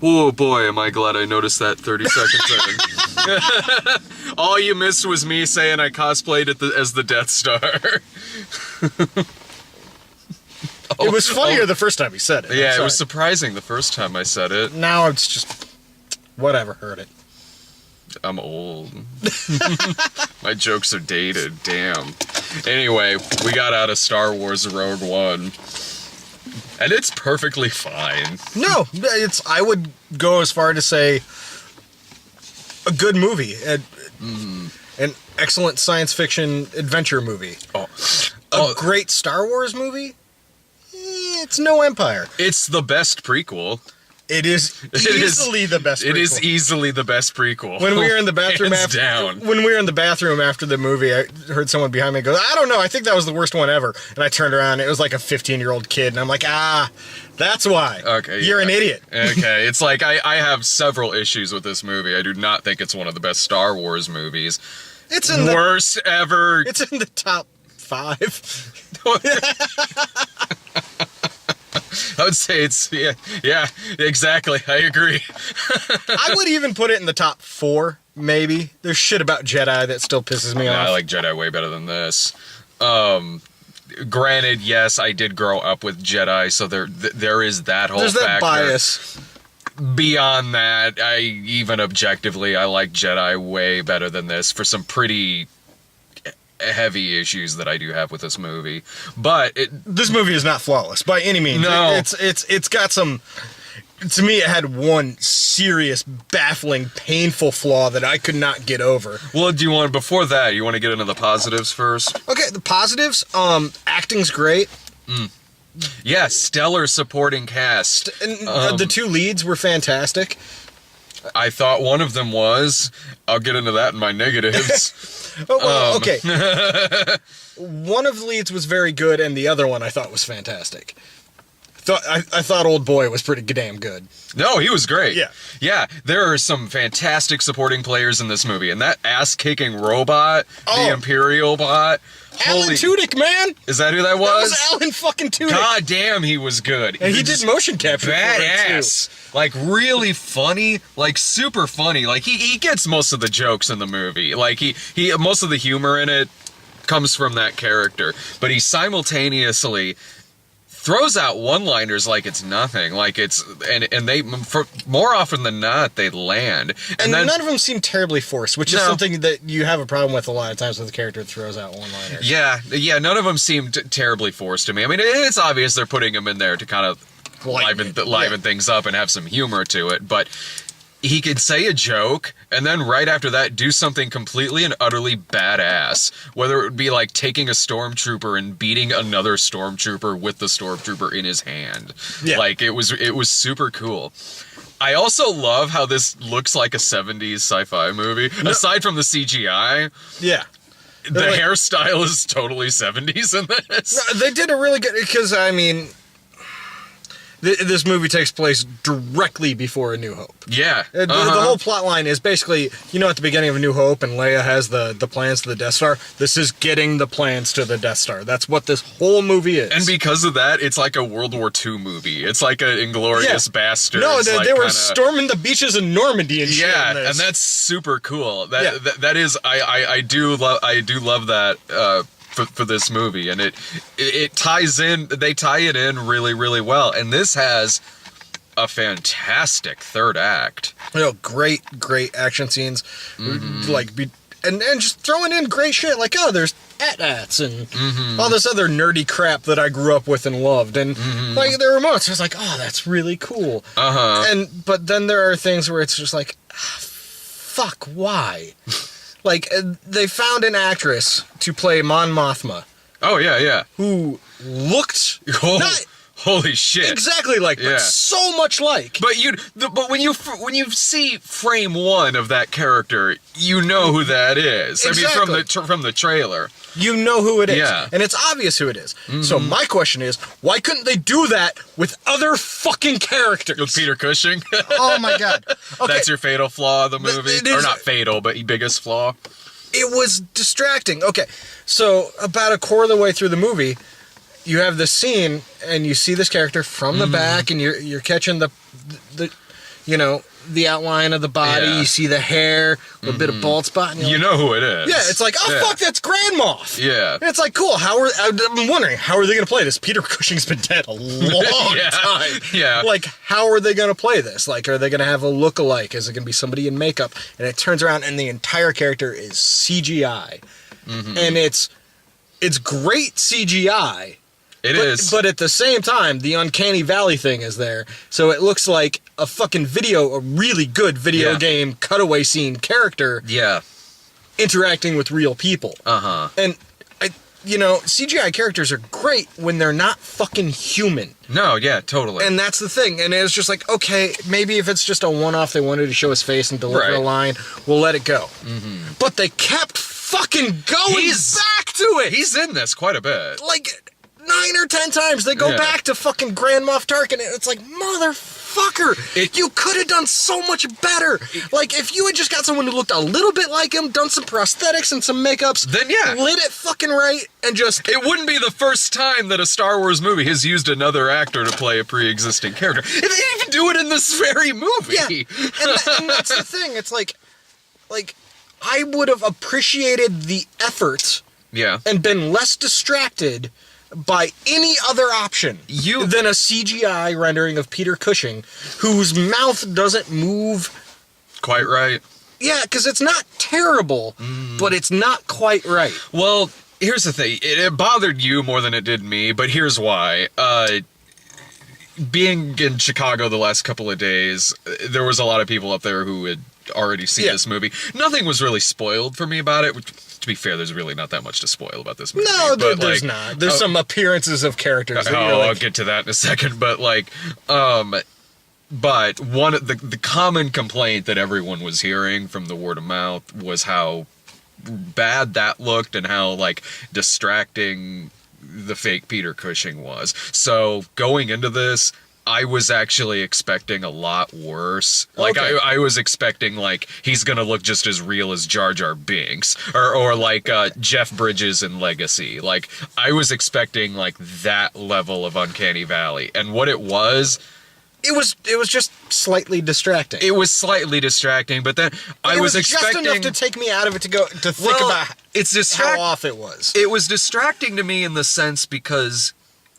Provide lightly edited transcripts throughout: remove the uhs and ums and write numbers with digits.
Oh boy, am I glad I noticed that 30 seconds in. All you missed was me saying I cosplayed as the Death Star. It was funnier the first time he said it. Yeah, it was surprising the first time I said it. Now it's just... whatever, heard it. I'm old. My jokes are dated, damn. Anyway, we got out of Star Wars Rogue One. And it's perfectly fine. No, I would go as far to say a good movie. An excellent science fiction adventure movie. A great Star Wars movie? It's no Empire. It's the best prequel. It is easily the best prequel. It is easily the best prequel. When we were in the bathroom when we were in the bathroom after the movie, I heard someone behind me go, I don't know, I think that was the worst one ever. And I turned around, and it was like a 15-year-old kid, and I'm like, that's why. Okay. You're an idiot. Okay. It's like, I have several issues with this movie. I do not think it's one of the best Star Wars movies. It's in the worst ever. It's in the top 5. I would say it's, yeah, exactly. I agree. I would even put it in the top 4, maybe. There's shit about Jedi that still pisses me off. I like Jedi way better than this. Granted, yes, I did grow up with Jedi, so there is that whole factor. There's that bias. Beyond that, even objectively, I like Jedi way better than this for some pretty heavy issues that I do have with this movie. But this movie is not flawless by any means. No. It's got some... To me, it had one serious, baffling, painful flaw that I could not get over. Well, before that, you want to get into the positives first? Okay, the positives, acting's great. Yeah, stellar supporting cast. And the 2 leads were fantastic. I thought one of them was. I'll get into that in my negatives. Okay. One of the leads was very good, and the other one I thought was fantastic. I thought Old Boy was pretty damn good. No, he was great. Yeah. Yeah, there are some fantastic supporting players in this movie, and that ass-kicking robot, the Imperial bot... Alan Tudyk, man! Is that who that was? That was Alan fucking Tudyk. God damn, he was good. And he did motion capture. Badass. Like, really funny. Like, super funny. Like, he gets most of the jokes in the movie. Like, he most of the humor in it comes from that character. But he simultaneously throws out one-liners like it's nothing. Like, it's... And they... more often than not, they land. And then, none of them seem terribly forced, which is something that you have a problem with a lot of times with a character that throws out one-liners. Yeah, none of them seem terribly forced to me. I mean, it's obvious they're putting them in there to kind of liven things up and have some humor to it, but he could say a joke and then right after that do something completely and utterly badass. Whether it would be like taking a stormtrooper and beating another stormtrooper with the stormtrooper in his hand. Yeah. Like, it was super cool. I also love how this looks like a 70s sci-fi movie. No. Aside from the CGI. Yeah. The hairstyle is totally 70s in this. No, they did a really good... Because, I mean... This movie takes place directly before A New Hope. Yeah. The whole plot line is basically, at the beginning of A New Hope, and Leia has the plans to the Death Star. This is getting the plans to the Death Star. That's what this whole movie is. And because of that, it's like a World War II movie. It's like an Inglourious Bastards. No, they were storming the beaches in Normandy and shit. Yeah, and that's super cool. That is, I do love that. For this movie, and it ties in. They tie it in really, really well, and this has a fantastic third act. Great action scenes, and just throwing in great shit like there's AT-ATs and all this other nerdy crap that I grew up with and loved, and like there were moments I was like, that's really cool. But then there are things where it's just like, fuck, why? Like, they found an actress to play Mon Mothma. Oh, yeah. Who looked... Holy shit. Exactly like, but so much like. But when you see frame 1 of that character, you know who that is. Exactly. I mean, from the trailer. You know who it is. Yeah. And it's obvious who it is. So my question is, why couldn't they do that with other fucking characters? With Peter Cushing? Oh my god. Okay. That's your fatal flaw of the movie? Or not fatal, but biggest flaw? It was distracting. Okay, so about a quarter of the way through the movie, you have this scene, and you see this character from the back, and you're catching you know, the outline of the body. Yeah. You see the hair, a little bit of bald spot. And You know who it is. yeah, it's like, oh, Yeah. fuck, that's Grand Moff. Yeah. And it's like, cool. I'm wondering, how are they going to play this? Peter Cushing's been dead a long Yeah. time. Yeah. Like, how are they going to play this? Like, are they going to have a look-alike? Is it going to be somebody in makeup? And it turns around, and the entire character is CGI. And it's great CGI. It is. But at the same time, the Uncanny Valley thing is there. So it looks like a fucking a really good video Yeah. game cutaway scene character yeah. interacting with real people. Uh-huh. And, CGI characters are great when they're not fucking human. No, yeah, totally. And that's the thing. And it's just like, okay, maybe if it's just a one-off, they wanted to show his face and deliver Right. a line, we'll let it go. But they kept fucking going back to it. He's in this quite a bit. Like 9 or 10 times they go Yeah. back to fucking Grand Moff Tarkin, and it's like, motherfucker, you could have done so much better. Like, if you had just got someone who looked a little bit like him, done some prosthetics and some makeups, Then, yeah. lit it fucking right, and just It wouldn't be the first time that a Star Wars movie has used another actor to play a pre-existing character. They even do it in this very movie. yeah. And that's the thing. It's like I would have appreciated the effort Yeah. and been less distracted by any other option than a CGI rendering of Peter Cushing, whose mouth doesn't move. Quite right. Yeah, because it's not terrible, but it's not quite right. Well, here's the thing. It bothered you more than it did me, but here's why. Being in Chicago the last couple of days, there was a lot of people up there who had already seen Yeah. this movie. Nothing was really spoiled for me about it. Which, to be fair, there's really not that much to spoil about this movie. No, but, there's like, not. There's some appearances of characters. That you're I'll like, get to that in a second. But but one of the common complaint that everyone was hearing from the word of mouth was how bad that looked and how like distracting the fake Peter Cushing was. So going into this, I was actually expecting a lot worse. Like Okay. I was expecting like he's gonna look just as real as Jar Jar Binks or like Jeff Bridges in Legacy. Like I was expecting like that level of Uncanny Valley, and what it was just slightly distracting. it was slightly distracting. But then I It was expecting just enough to take me out of it to think about it's how off it was. It was distracting to me in the sense because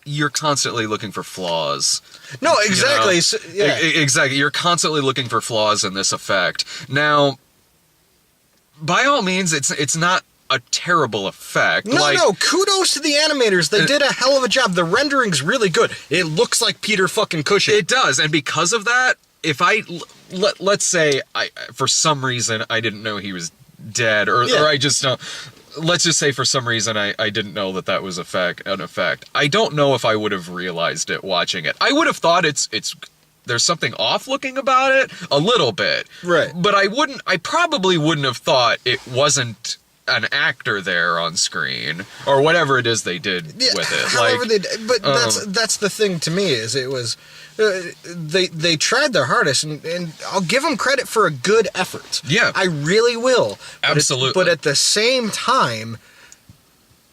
you're constantly looking for flaws. No, exactly. You know? So, yeah. Exactly. You're constantly looking for flaws in this effect. Now, by all means, it's not a terrible effect. No, kudos to the animators. They did a hell of a job. The rendering's really good. It looks like Peter fucking Cushing. It does, and because of that, if let's say for some reason I didn't know he was dead, or I just know. Let's just say for some reason I didn't know that was an effect. I don't know if I would have realized it watching it. I would have thought it's there's something off looking about it a little bit. Right. But I probably wouldn't have thought it wasn't an actor there on screen or whatever it is they did with it. However they did, but that's the thing to me is it was they tried their hardest and I'll give them credit for a good effort. Yeah. I really will. Absolutely. But at the same time,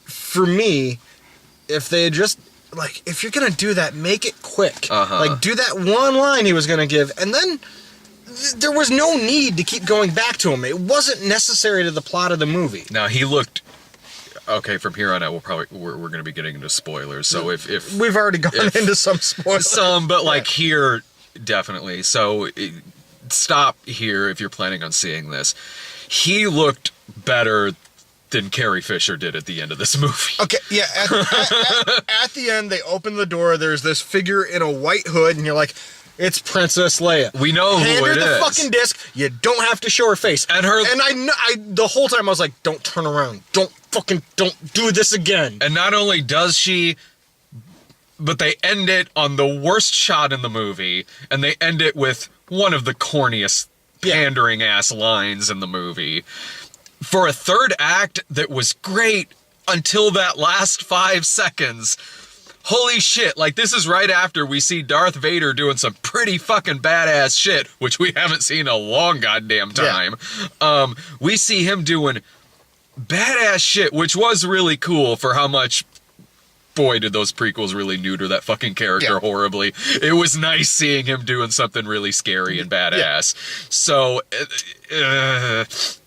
for me, if they had just like if you're gonna do that, make it quick. Like do that one line he was gonna give, and then there was no need to keep going back to him. It wasn't necessary to the plot of the movie. Now he looked okay. From here on out, we're going to be getting into spoilers. So if We've already gone into some spoilers. but like here definitely. So stop here if you're planning on seeing this. He looked better than Carrie Fisher did at the end of this movie. Okay, yeah. At the end, they open the door. There's this figure in a white hood, and you're like, it's Princess Leia. We know Hand who her it the is. fucking disc. You don't have to show her face. And I the whole time I was like, don't turn around. Don't do this again. And not only does she, but they end it on the worst shot in the movie, and they end it with one of the corniest pandering ass lines in the movie. For a third act that was great until that last 5 seconds. Holy shit, like this is right after we see Darth Vader doing some pretty fucking badass shit, which we haven't seen in a long goddamn time. Yeah. We see him doing badass shit, which was really cool for how much boy, did those prequels really neuter that fucking character horribly. It was nice seeing him doing something really scary and badass. So,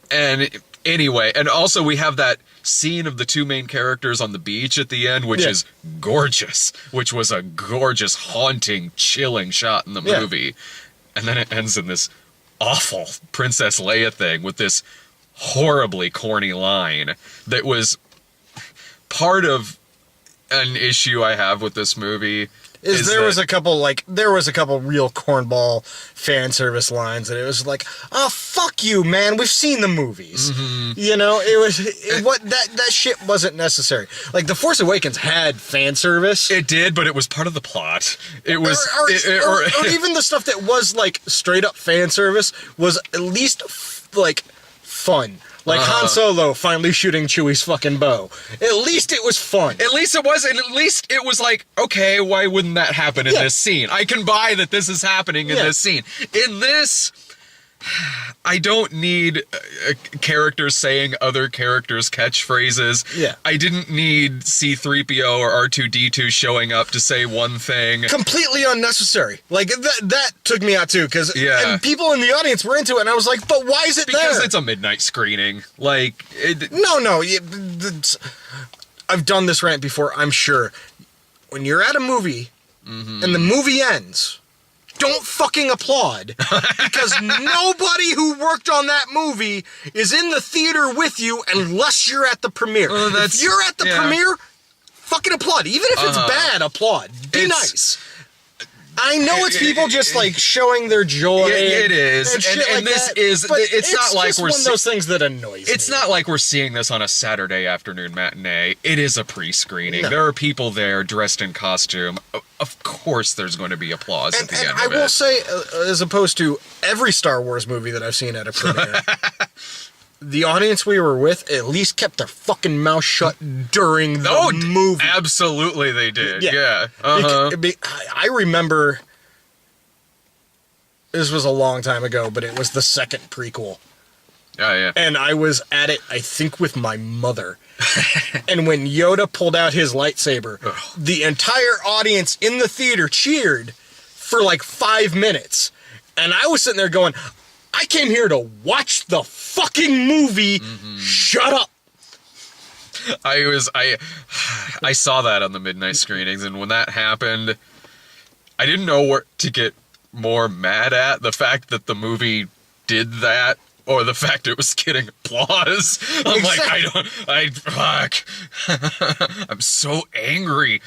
and anyway, and also we have that scene of the two main characters on the beach at the end, which is gorgeous, which was a gorgeous, haunting, chilling shot in the movie. And then it ends in this awful Princess Leia thing with this horribly corny line that was part of an issue I have with this movie. There was a couple real cornball fan service lines that it was like, oh, fuck you, man, we've seen the movies. You know, that shit wasn't necessary. Like, The Force Awakens had fan service. It did, but it was part of the plot. It was or even the stuff that was like straight up fan service was at least like fun. Like Han Solo finally shooting Chewie's fucking bow. At least it was fun. At least it was, and at least it was like, okay, why wouldn't that happen in this scene? I can buy that this is happening in this scene. In this, I don't need characters saying other characters' catchphrases. Yeah. I didn't need C-3PO or R2-D2 showing up to say one thing. Completely unnecessary. Like, that took me out, too, because and people in the audience were into it, and I was like, but why is it there? Because it's a midnight screening. Like, No. I've done this rant before, I'm sure. When you're at a movie, and the movie ends, don't fucking applaud, because nobody who worked on that movie is in the theater with you unless you're at the premiere. If you're at the premiere, fucking applaud. Even if it's bad, applaud. Be nice. I know it's people just like showing their joy. It is, and this is. It's not like we're one of those things that annoys me. It's not like we're seeing this on a Saturday afternoon matinee. It is a pre-screening. No. There are people there dressed in costume. Of course, there's going to be applause at the end of it. I will say, as opposed to every Star Wars movie that I've seen at a premiere, the audience we were with at least kept their fucking mouth shut during the movie. Absolutely, they did. Yeah. I remember, this was a long time ago, but it was the second prequel. Oh, yeah. And I was at it, I think, with my mother. And when Yoda pulled out his lightsaber, the entire audience in the theater cheered for like 5 minutes. And I was sitting there going, I came here to watch the fucking movie. Shut up. I saw that on the midnight screenings, and when that happened, I didn't know what to get more mad at. The fact that the movie did that, or the fact it was getting applause. Fuck. I'm so angry.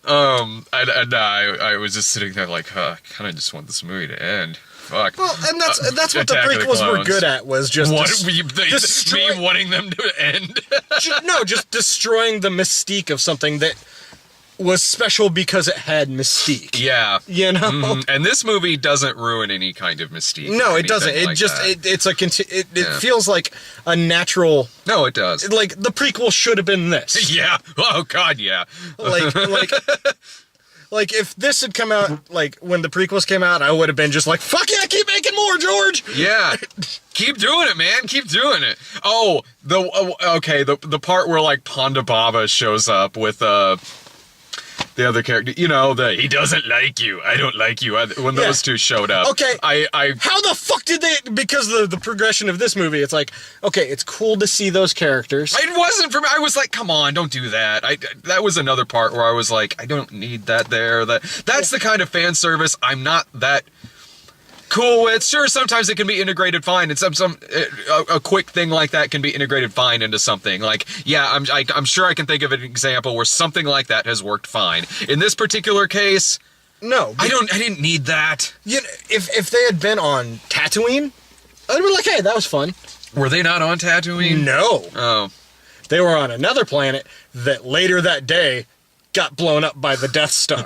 I was just sitting there like, I kind of just want this movie to end. Fuck. Well, and that's what the prequels were good at, was just me wanting them to end. just destroying the mystique of something that was special because it had mystique. Yeah. You know? And this movie doesn't ruin any kind of mystique. No, it doesn't. It just it feels like a natural. No, it does. Like the prequel should have been this. Yeah. Oh God, yeah. Like if this had come out, like when the prequels came out, I would have been just like, fuck yeah, keep making more, George. Yeah, keep doing it, man. Keep doing it. Oh, the part where like Ponda Baba shows up with the other character, you know, he doesn't like you, I don't like you. When those two showed up, okay, I how the fuck did they? Because the progression of this movie, it's like, okay, it's cool to see those characters. It wasn't for me. I was like, come on, don't do that. That was another part where I was like, I don't need that there. That's the kind of fan service I'm not that cool with. Sure, sometimes it can be integrated fine, and a quick thing like that can be integrated fine into something. Like, yeah, I'm sure I can think of an example where something like that has worked fine. In this particular case, no, I didn't need that. You know, if they had been on Tatooine, I'd have been like, hey, that was fun. Were they not on Tatooine? No. Oh. They were on another planet that later that day got blown up by the Death Star.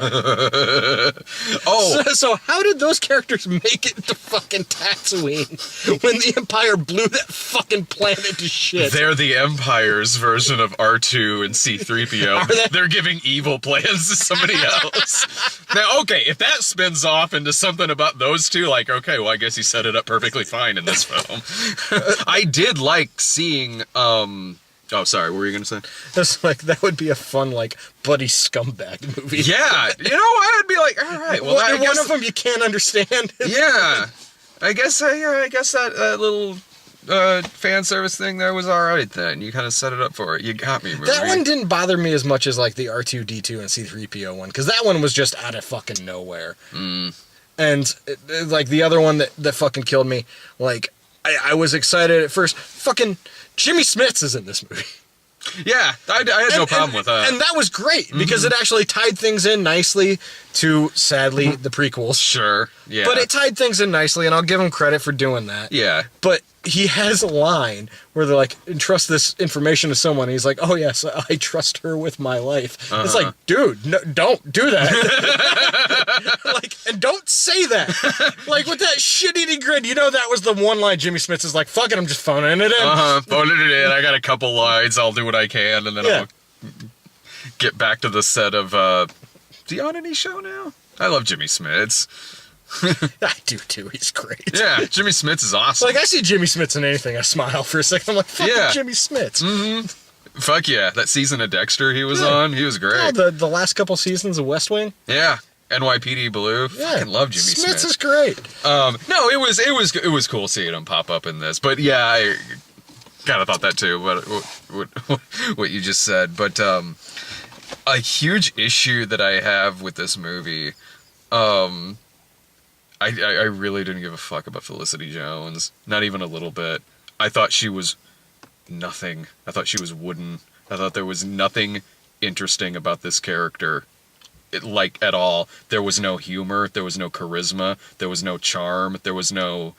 So how did those characters make it to fucking Tatooine when the Empire blew that fucking planet to shit? They're the Empire's version of R2 and C-3PO. They're giving evil plans to somebody else. Now, okay, if that spins off into something about those two, like, okay, well, I guess he set it up perfectly fine in this film. I did like seeing Oh, sorry. What were you gonna say? It's like that would be a fun like buddy scumbag movie. Yeah, you know what? I'd be like, all right. Well, I guess one of them you can't understand. yeah, I guess that little fan service thing there was all right. Then you kind of set it up for it. You got me. Movie. That one didn't bother me as much as like the R2D2 and C3PO one, because that one was just out of fucking nowhere. And like the other one that fucking killed me, like I was excited at first. Fucking Jimmy Smits is in this movie. Yeah, I had no problem with that. And that was great, because it actually tied things in nicely to, sadly, the prequels. Sure, yeah. But it tied things in nicely, and I'll give him credit for doing that. Yeah. But he has a line where they're like, entrust this information to someone. And he's like, oh, yes, I trust her with my life. It's like, dude, no, don't do that. Like, and don't say that. Like, with that shit-eating grin, you know that was the one line Jimmy Smits is like, fuck it, I'm just phoning it in. Phoning it in. I got a couple lines. I'll do what I can, and then Yeah. I'll get back to the set of, the on any show now? I love Jimmy Smits. I do, too. He's great. Yeah, Jimmy Smits is awesome. Like, I see Jimmy Smits in anything, I smile for a second. I'm like, fuck Yeah. Jimmy Smits. Fuck yeah, that season of Dexter he was on, he was great. Oh, the last couple seasons of West Wing. Yeah, NYPD Blue. Yeah. Fucking love Jimmy Smits. Smits is great. No, it was cool seeing him pop up in this, but yeah, I kind of thought that too. What you just said, but a huge issue that I have with this movie, I really didn't give a fuck about Felicity Jones, not even a little bit. I thought she was nothing. I thought she was wooden. I thought there was nothing interesting about this character, like at all. There was no humor. There was no charisma. There was no charm. There was no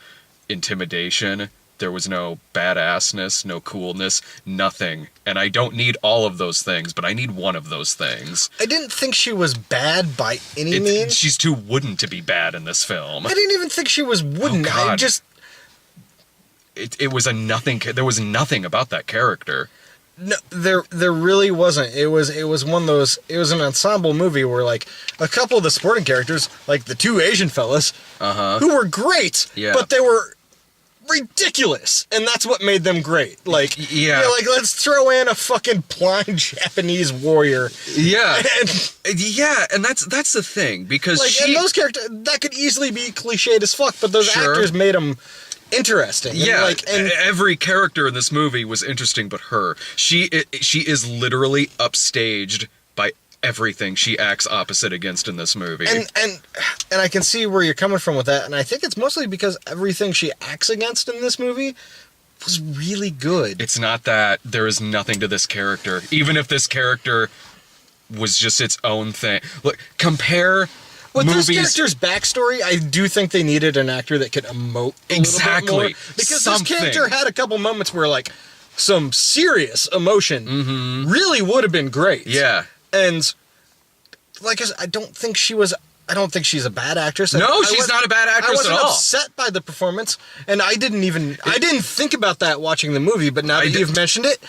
intimidation. There was no badassness, no coolness, nothing. And I don't need all of those things, but I need one of those things. I didn't think she was bad by any means. She's too wooden to be bad in this film. I didn't even think she was wooden. Oh, God. I just... It was a nothing. There was nothing about that character. No, there really wasn't. It was one of those. It was an ensemble movie where like a couple of the supporting characters, like the two Asian fellas, who were great, Yeah. but they were ridiculous, and that's what made them great. Like, Yeah. like let's throw in a fucking blind Japanese warrior. Yeah, And yeah, and that's the thing, because like, and those characters that could easily be cliched as fuck, but those Sure. actors made them interesting. And yeah, like, and every character in this movie was interesting, but her. She is literally upstaged by everything she acts opposite against in this movie. And I can see where you're coming from with that, and I think it's mostly because everything she acts against in this movie was really good. It's not that there is nothing to this character, even if this character was just its own thing. Look, compare With movies. this character's backstory, I do think they needed an actor that could emote a Exactly. little bit more, because Something. this character had a couple moments where like some serious emotion really would have been great. Yeah. And like I don't think she's a bad actress. No, she's not a bad actress I wasn't at all. upset by the performance, and I didn't think about that watching the movie, but now that you've mentioned it,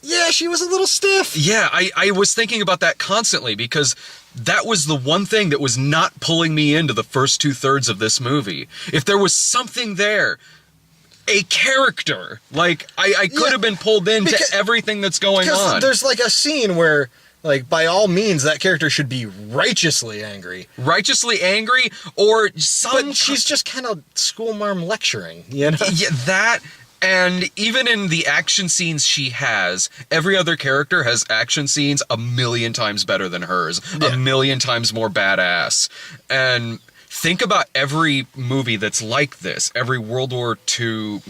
yeah, she was a little stiff. Yeah, I was thinking about that constantly, because that was the one thing that was not pulling me into the first 2/3 of this movie. If there was something there, a character, like I could have been pulled into Because- everything that's going Because on. there's like a scene where, like, by all means, that character should be righteously angry. Righteously angry, or some. But she's just kind of schoolmarm lecturing, you know? Yeah, that. And even in the action scenes she has, every other character has action scenes a million times better than hers, Yeah. a million times more badass. And think about every movie that's like this, every World War II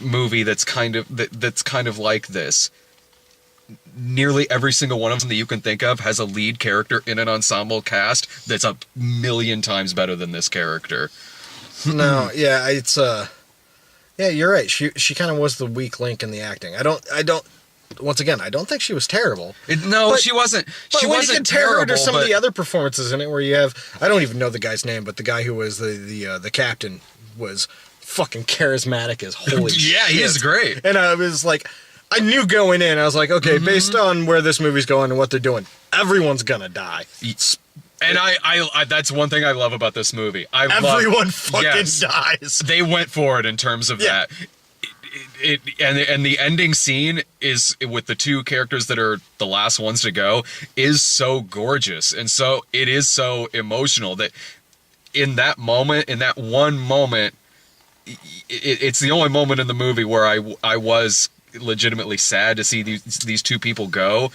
movie that's kind of like this. Nearly every single one of them that you can think of has a lead character in an ensemble cast that's a million times better than this character. No, yeah, it's yeah, you're right. She kind of was the weak link in the acting. I don't once again, I don't think she was terrible. No, But- she wasn't. But She when wasn't you compare terrible. her to some of but- the other performances in it, where you have, I don't even know the guy's name, but the guy who was the captain was fucking charismatic as holy shit. Yeah, he is great. And I was like, I knew going in, I was like, okay, based on where this movie's going and what they're doing, everyone's gonna die. And I that's one thing I love about this movie. Everyone fucking yes. dies. They went for it in terms of Yeah. that. and the ending scene is with the two characters that are the last ones to go is so gorgeous, and so it is so emotional that in that moment, in that one moment, it's the only moment in the movie where I was legitimately sad to see these two people go.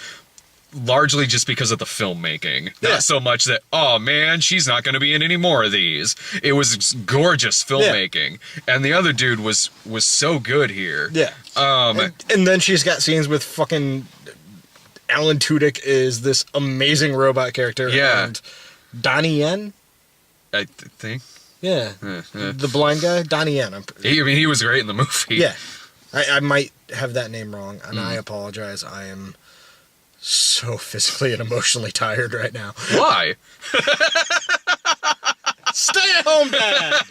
Largely just because of the filmmaking. Yeah. Not so much that, oh man, she's not going to be in any more of these. It was gorgeous filmmaking. Yeah. And the other dude was so good here. Yeah. And then she's got scenes with fucking Alan Tudyk is this amazing robot character. Yeah. And Donnie Yen? I think. Yeah. The blind guy? Donnie Yen. He was great in the movie. Yeah. I might have that name wrong, and I apologize. I am so physically and emotionally tired right now. Why? Stay at home, Dad!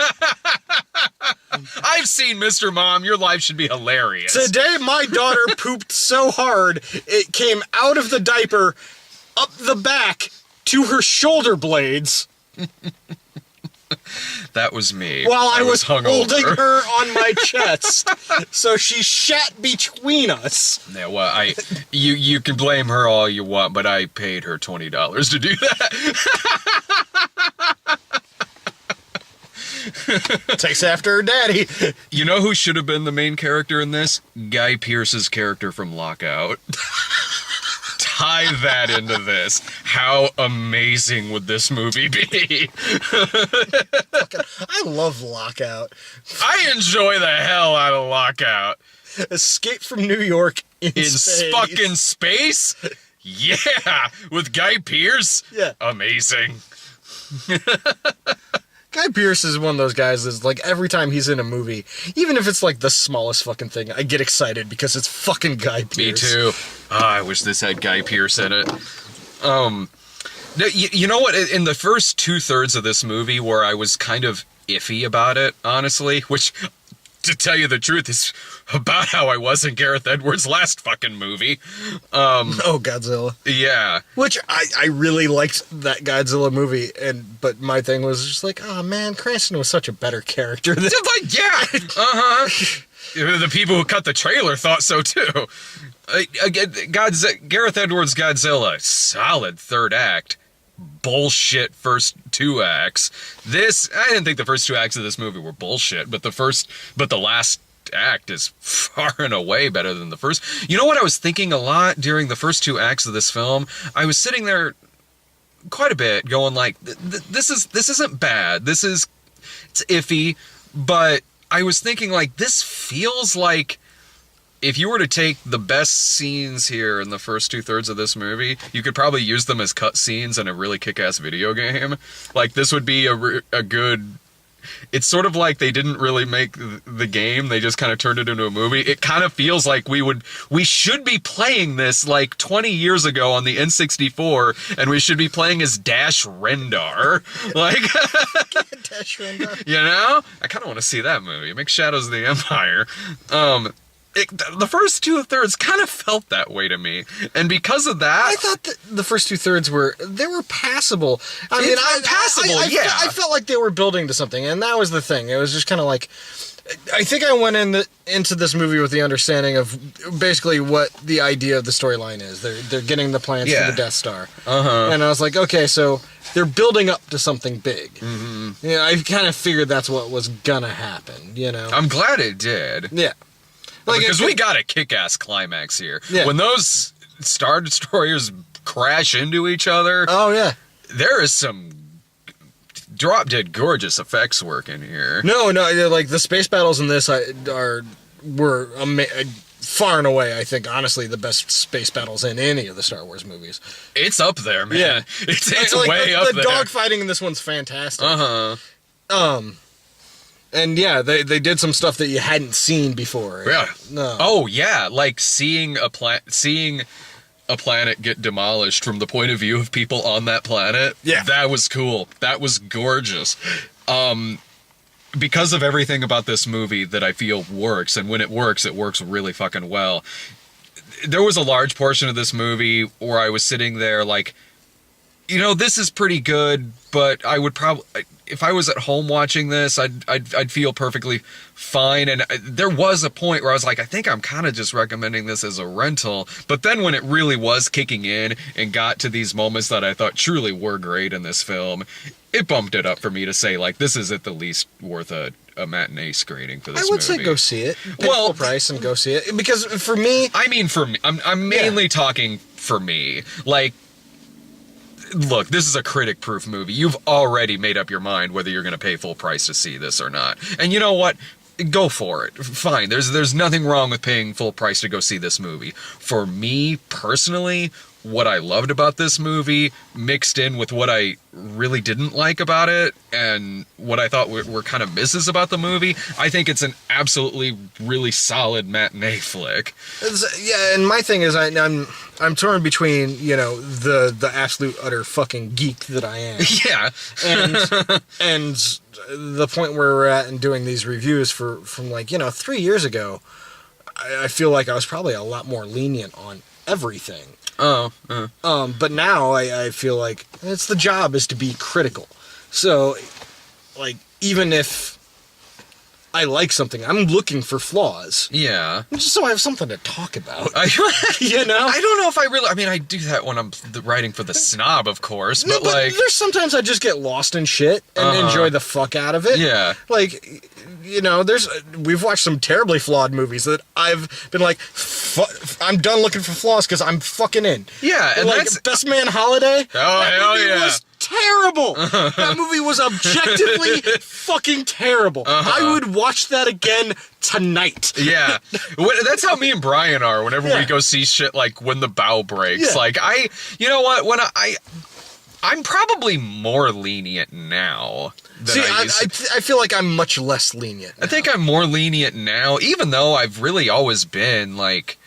I've seen Mr. Mom. Your life should be hilarious. Today, my daughter pooped so hard, it came out of the diaper, up the back, to her shoulder blades. That was me. While I was hungover. holding her on my chest. So she shat between us. Yeah, well, you can blame her all you want, but I paid her $20 to do that. Takes after her daddy. You know who should have been the main character in this? Guy Pearce's character from Lockout. Tie that into this. How amazing would this movie be? I love Lockout. I enjoy the hell out of Lockout. Escape from New York in space. Fucking space? Yeah, with Guy Pearce? Yeah. Amazing. Guy Pearce is one of those guys that's like every time he's in a movie, even if it's like the smallest fucking thing, I get excited because it's fucking Guy Pearce. Me too. Oh, I wish this had Guy Pearce in it. You know what? In the first 2/3 of this movie where I was kind of iffy about it, honestly, which, to tell you the truth, is about how I was in Gareth Edwards' last fucking movie. Oh, Godzilla. Yeah. Which I really liked that Godzilla movie, but my thing was just like, oh man, Cranston was such a better character than... Like, yeah. The people who cut the trailer thought so too. Again, Gareth Edwards' Godzilla, solid third act. Bullshit first 2 acts. I didn't think the first 2 acts of this movie were bullshit, but the last act is far and away better than the first. You know what I was thinking a lot during the first 2 acts of this film? I was sitting there quite a bit going like, this isn't bad. It's iffy, but I was thinking like, this feels like if you were to take the best scenes here in the first 2/3 of this movie, you could probably use them as cut scenes in a really kick-ass video game. Like, this would be a good... It's sort of like they didn't really make the game, they just kind of turned it into a movie. It kind of feels like we should be playing this like 20 years ago on the N64, and we should be playing as Dash Rendar. Like, Dash Rendar. You know? I kind of want to see that movie. Make Shadows of the Empire. The first 2/3 kind of felt that way to me, and because of that, I thought that the first 2/3 were passable. I felt like they were building to something, and that was the thing. It was just kind of like, I think I went into this movie with the understanding of basically what the idea of the storyline is. They're getting the plans for the Death Star, and I was like, okay, so they're building up to something big. Mm-hmm. You know, I kind of figured that's what was gonna happen. You know, I'm glad it did. Yeah. Because we got a kick-ass climax here. Yeah. When those Star Destroyers crash into each other, oh yeah, there is some drop-dead gorgeous effects work in here. No, like the space battles in this were far and away, I think, honestly, the best space battles in any of the Star Wars movies. It's up there, man. Yeah. It's like way up the there. The dogfighting in this one's fantastic. And yeah, they did some stuff that you hadn't seen before. Yeah. No. Oh yeah, like seeing a planet get demolished from the point of view of people on that planet. Yeah. That was cool. That was gorgeous. Because of everything about this movie that I feel works, and when it works really fucking well. There was a large portion of this movie where I was sitting there like, you know, this is pretty good, but I would probably... if I was at home watching this, I'd feel perfectly fine. And there was a point where I was like, I think I'm kind of just recommending this as a rental. But then when it really was kicking in and got to these moments that I thought truly were great in this film, it bumped it up for me to say, like, this is at the least worth a matinee screening for this movie. I would say go see it. Pay Well, full price and go see it. Because for me... I mean, for me, I'm mainly talking for me. Like, look, this is a critic-proof movie. You've already made up your mind whether you're going to pay full price to see this or not. And you know what? Go for it. Fine. There's nothing wrong with paying full price to go see this movie. For me, personally, what I loved about this movie mixed in with what I really didn't like about it and what I thought were kind of misses about the movie, I think it's an absolutely really solid matinee flick. Yeah, and my thing is I'm torn between, you know, the absolute utter fucking geek that I am. Yeah. and the point where we're at in doing these reviews from like, you know, 3 years ago, I feel like I was probably a lot more lenient on everything. But now I feel like it's the job is to be critical. So, like, even if I like something, I'm looking for flaws. Yeah. Just so I have something to talk about. You know? I don't know if I mean, I do that when I'm writing for the snob, of course, but like... there's sometimes I just get lost in shit and enjoy the fuck out of it. Yeah. Like, you know, we've watched some terribly flawed movies that I've been like, I'm done looking for flaws because I'm fucking in. Yeah, and like, that's... Best Man Holiday. Oh, hell yeah. Was terrible. That movie was objectively fucking terrible. I would watch that again tonight. Yeah. That's how me and Brian are whenever we go see shit like When the Bow Breaks. Yeah. Like, you know what, when I'm probably more lenient now than I used to. I feel like I'm much less lenient now. I think I'm more lenient now, even though I've really always been, like...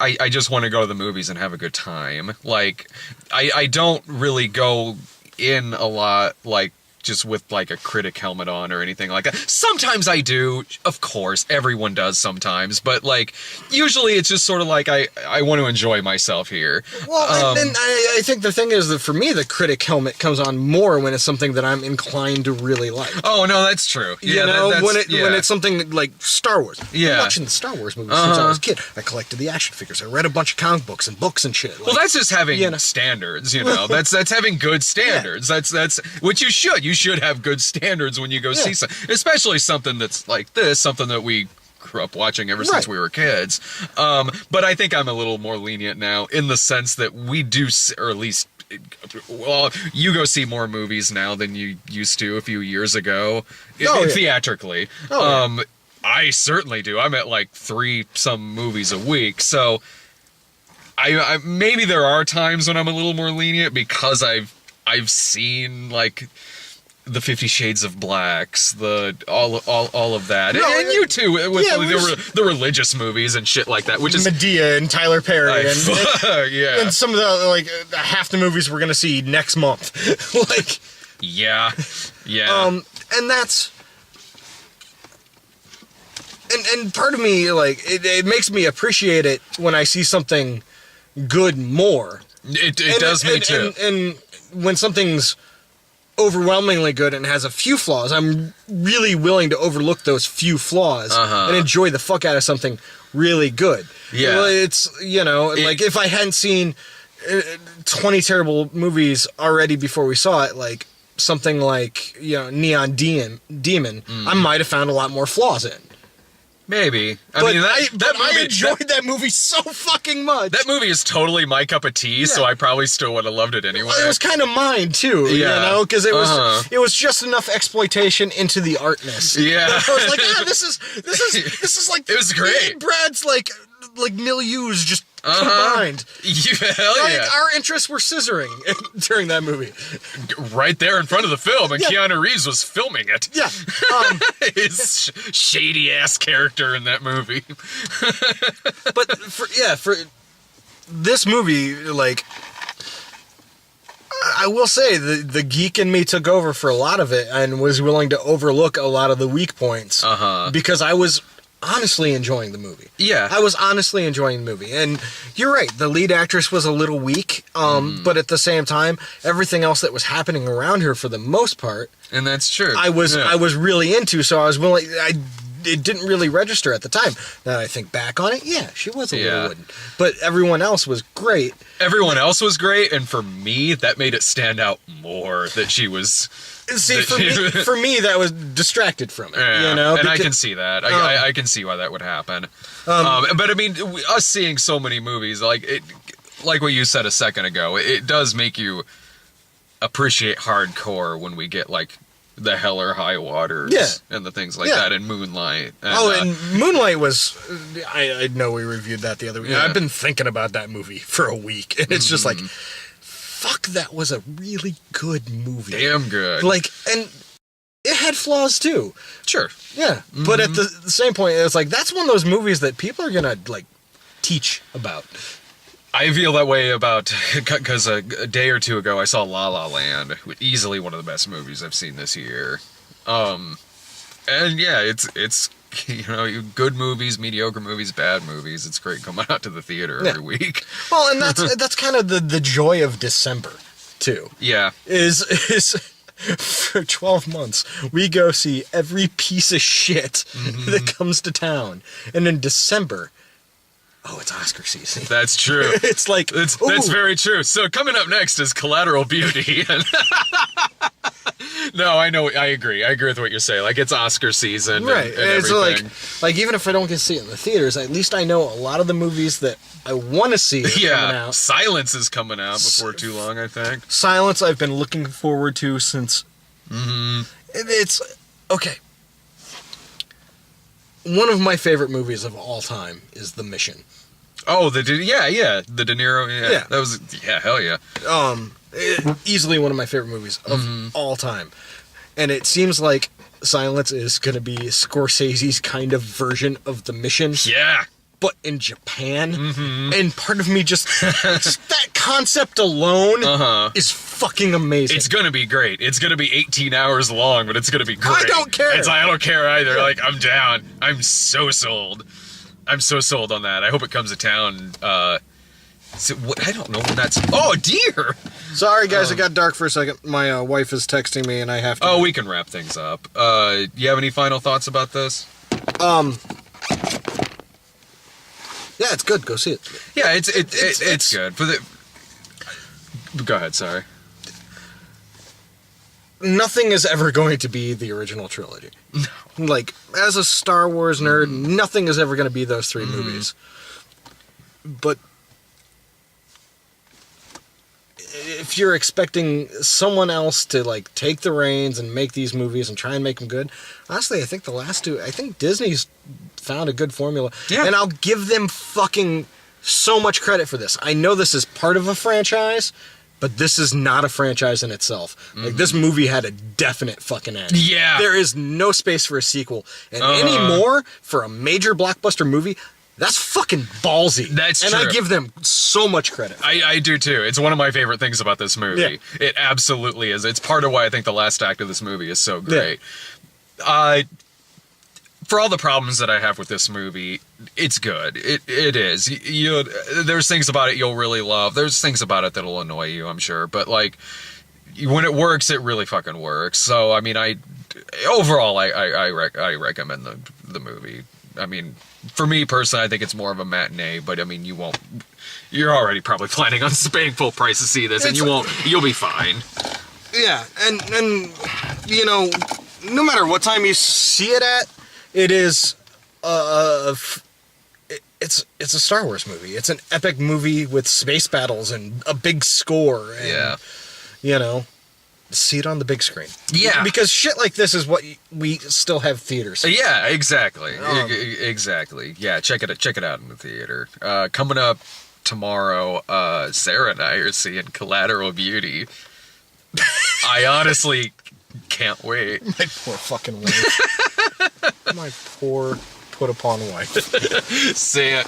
I just want to go to the movies and have a good time. Like, I don't really go in a lot, like, just with, like, a critic helmet on or anything like that. Sometimes I do, of course. Everyone does sometimes. But, like, usually it's just sort of like I want to enjoy myself here. Well, and I think the thing is that for me, the critic helmet comes on more when it's something that I'm inclined to really like. Oh, no, that's true. Yeah, you know, when it's something like Star Wars. Yeah. I'm watching the Star Wars movies since I was a kid. I collected the action figures. I read a bunch of comic books and shit. Like, well, that's just having standards, you know. That's having good standards. Yeah. That's what you should. You should have good standards when you go see something, especially something that's like this, something that we grew up watching ever since we were kids. But I think I'm a little more lenient now in the sense that we do, or at least, well, you go see more movies now than you used to a few years ago, theatrically. I certainly do. I'm at like 3 some movies a week, so I maybe there are times when I'm a little more lenient because I've seen like the 50 Shades of Blacks, all of that, and you too with the religious movies and shit like that, which is Medea and Tyler Perry and and some of the like half the movies we're gonna see next month, like and that's and part of me like it makes me appreciate it when I see something good more. It does me too. And when something's overwhelmingly good and has a few flaws, I'm really willing to overlook those few flaws and enjoy the fuck out of something really good. Yeah. Well, it's, you know, like if I hadn't seen 20 terrible movies already before we saw it, like something like, you know, Neon Demon, I might have found a lot more flaws in. Maybe. I enjoyed that movie so fucking much. That movie is totally my cup of tea, so I probably still would have loved it anyway. Well, it was kind of mine too, you know, because it was just enough exploitation into the artness. Yeah, I was like, this is like it was great. Brad's like milieus just combined. Hell yeah. Our interests were scissoring during that movie. Right there in front of the film, and Keanu Reeves was filming it. Yeah. His shady ass character in that movie. But for this movie, like, I will say the geek in me took over for a lot of it and was willing to overlook a lot of the weak points because I was honestly enjoying the movie. Yeah. I was honestly enjoying the movie. And you're right, the lead actress was a little weak, but at the same time, everything else that was happening around her for the most part, And that's true. I was really into, so I was willing. It didn't really register at the time. Now I think back on it, yeah, she was a little wooden, but everyone else was great. Everyone else was great, and for me, that made it stand out more that she was. See, for me, that was distracted from it. Yeah, You know, and I can see that. I can see why that would happen. But I mean, us seeing so many movies, like what you said a second ago, it does make you appreciate hardcore when we get like the Hell or High Waters and the things like that, and Moonlight. And, and Moonlight was. I know we reviewed that the other week. Yeah. I've been thinking about that movie for a week, and it's just like, fuck, that was a really good movie. damn good. Like, and it had flaws too. Sure. Yeah, but at the same point, it's like that's one of those movies that people are gonna like teach about. I feel that way about, because a day or two ago I saw La La Land, easily one of the best movies I've seen this year. And yeah, it's good movies, mediocre movies, bad movies. It's great coming out to the theater every week. Well, and that's kind of the joy of December too. Yeah. Is for 12 months we go see every piece of shit that comes to town, and in December, oh, it's Oscar season. That's true. It's like That's ooh. very true. So coming up next is Collateral Beauty. No, I know. I agree. I agree with what you're saying. Like, it's Oscar season, Right? And it's everything. like even if I don't get to see it in the theaters, at least I know a lot of the movies that I want to see are coming Yeah, out. Silence is coming out before too long, I think. Silence, I've been looking forward to since. It's okay. One of my favorite movies of all time is The Mission. Oh, the De Niro. Yeah. That was hell yeah. Easily one of my favorite movies of all time, and it seems like Silence is going to be Scorsese's kind of version of The Mission. Yeah. But in Japan, and part of me just that concept alone is fucking amazing. It's gonna be great. It's gonna be 18 hours long, but it's gonna be great. I don't care. I don't care either. Like, I'm down. I'm so sold. I'm so sold on that. I hope it comes to town. I don't know when that's. Oh, dear. Sorry, guys, it got dark for a second. My wife is texting me, and I have to. Oh, we can wrap things up. You have any final thoughts about this? Yeah, it's good. Go see it. Yeah, it's good. Go ahead. Sorry. Nothing is ever going to be the original trilogy. No. Like, as a Star Wars nerd, nothing is ever going to be those three movies. But if you're expecting someone else to, like, take the reins and make these movies and try and make them good, honestly, I think the last two, I think Disney's found a good formula. Yeah. And I'll give them fucking so much credit for this. I know this is part of a franchise, but this is not a franchise in itself. Like, this movie had a definite fucking end. Yeah. There is no space for a sequel. And anymore, for a major blockbuster movie, that's fucking ballsy. That's and true. I give them so much credit. I do too. It's one of my favorite things about this movie. Yeah. It absolutely is. It's part of why I think the last act of this movie is so great. For all the problems that I have with this movie, it's good. It is. There's things about it you'll really love. There's things about it that'll annoy you, I'm sure. But, like, when it works, it really fucking works. So, I mean, overall, I recommend the movie. I mean, for me personally, I think it's more of a matinee. But I mean, you're already probably planning on paying full price to see this, and you'll be fine. Yeah, and you know, no matter what time you see it at, it is it's a Star Wars movie. It's an epic movie with space battles and a big score. And, you know, see it on the big screen. Yeah. Because shit like this is what we still have theaters. Yeah, exactly. Exactly. Yeah, check it out in the theater. Coming up tomorrow, Sarah and I are seeing Collateral Beauty. I honestly can't wait. My poor fucking wife. My poor put upon wife. See ya.